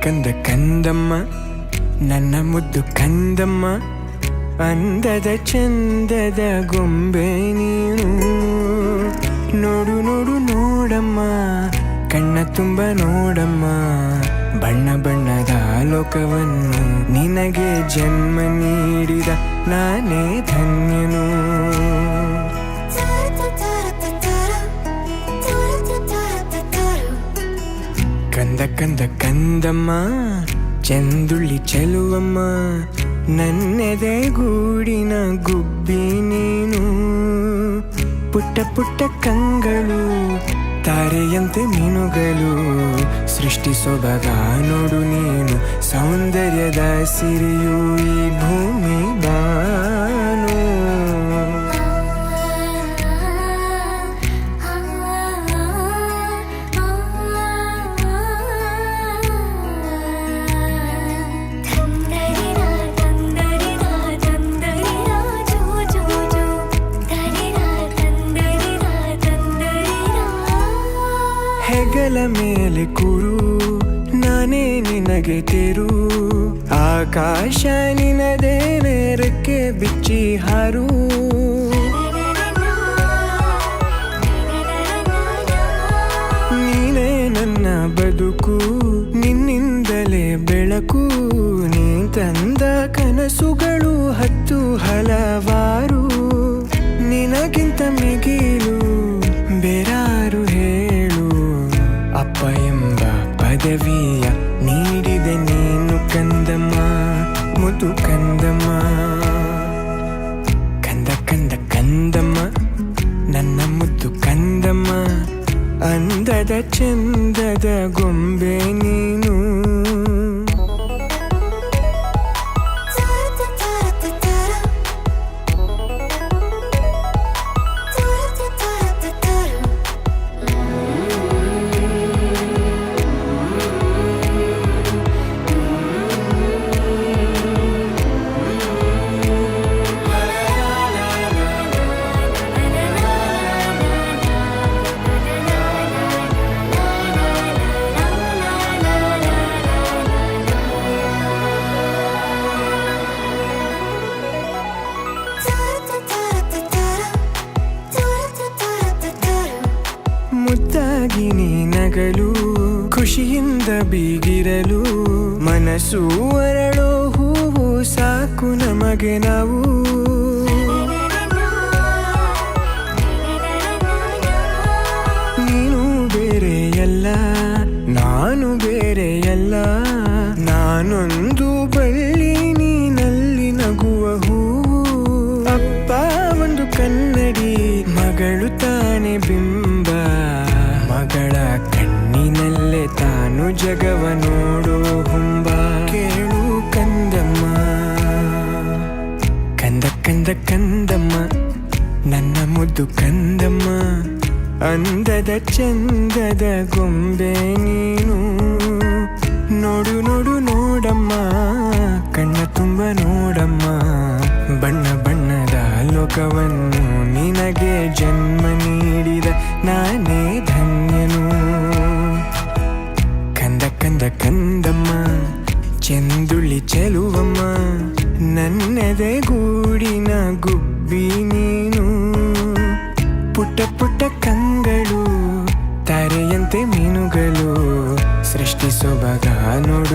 ಕಂದ ಕಂದಮ್ಮ ನನ್ನ ಮುದ್ದು ಕಂದಮ್ಮ ಅಂದದ ಚಂದದ ಗೊಂಬೆ ನೀನು ನೋಡು ನೋಡು ನೋಡಮ್ಮ ಕಣ್ಣ ತುಂಬ ನೋಡಮ್ಮ ಬಣ್ಣ ಬಣ್ಣದ ಲೋಕವನ್ನು ನಿನಗೆ ಜನ್ಮ ನೀಡಿದ ನಾನೇ ಧನ್ಯನು ಕಂದ ಕಂದ ಕಂದಮ್ಮ ಚಂದುಳ್ಳಿ ಚೆಲುವಮ್ಮ ನನ್ನೆದೆ ಗೂಡಿನ ಗುಬ್ಬಿ ನೀನು ಪುಟ್ಟ ಪುಟ್ಟ ಕಂಗಳು ತಾರೆಯಂತೆ ಮೀನುಗಳು ಸೃಷ್ಟಿ ಸೊಬಗ ನೋಡು ನೀನು ಸೌಂದರ್ಯದ ಸಿರಿಯು ಈ ಭೂಮಿ ಬಾನು ಹೆಗಲ ಮೇಲೆ ಕೂರು ನಾನೇ ನಿನಗೆ ತೆರು ಆಕಾಶ ನಿನದೇ ನೇರಕ್ಕೆ ಬಿಚ್ಚಿ ಹಾರು ನೀನೇ ನನ್ನ ಬದುಕು ನಿನ್ನಿಂದಲೇ ಬೆಳಕು ನೀ ತಂದ ಕನಸುಗಳು ಹತ್ತು ಹಲವಾರು ನಿನಗಿಂತ ಮಿಗಿಲು ಬೇರಾರು ಹೇಳು ಅಪ್ಪ ಎಂಬ ಪದವಿಯ ನೀಡಿದೆ ನೀನು ಕಂದಮ್ಮ ಮುದು ಕಂದಮ್ಮ ಕಂದ ಕಂದ ಕಂದಮ್ಮ ನನ್ನ ಮುದ್ದು ಕಂದಮ್ಮ ಅಂದದ ಚಂದದ ಗೊಂಬೆ ನೀನು ಮುದ್ದಾಗಿ ನೀ ನಗಲು ಖುಷಿಯಿಂದ ಬೀಗಿರಲು ಮನಸ್ಸು ಅರಳೋ ಹೂವು ಸಾಕು ನಮಗೆ ನಾವು ನೀನು ಬೇರೆಯಲ್ಲ ನಾನು ಬೇರೆಯಲ್ಲ ನಾನೊಂದು ಬಳ್ಳಿ ನೀನಲ್ಲಿ ನಗುವ ಹೂವು ಅಪ್ಪ ಒಂದು ಕನ್ನಡಿ ಮಗಳು ತಾನೆ ಬಿಂಬ ಮಗಳ ಕಣ್ಣಿನಲ್ಲೇ ತಾನು ಜಗವ ನೋಡೋ ಹುಂಬ ಕೇಳು ಕಂದಮ್ಮ ಕಂದ ಕಂದ ಕಂದಮ್ಮ ನನ್ನ ಮುದ್ದು ಕಂದಮ್ಮ ಅಂದದ ಚಂದದ ಗೊಂಬೆ ನೀನು ನೋಡು ನೋಡು ನೋಡಮ್ಮ ಕಣ್ಣ ತುಂಬ ನೋಡಮ್ಮ ಬಣ್ಣ ಬಣ್ಣದ ಲೋಕವನ್ನು ನಿನಗೆ ಜನ್ಮ ನೀಡಿದ ನಾನೇ ಧನ್ಯನು ಕಂದ ಕಂದ ಕಂದಮ್ಮ ಚಂದುಳ್ಳಿ ಚೆಲುವಮ್ಮ ನನ್ನೆದೆ ಗೂಡಿನ ಗುಬ್ಬಿ ನೀನು ಪುಟ್ಟ ಪುಟ್ಟ ಕಂಗಳು ತಾರೆಯಂತೆ ಮೀನುಗಳು ಸೃಷ್ಟಿ ಸೊಬಗ ನೋಡು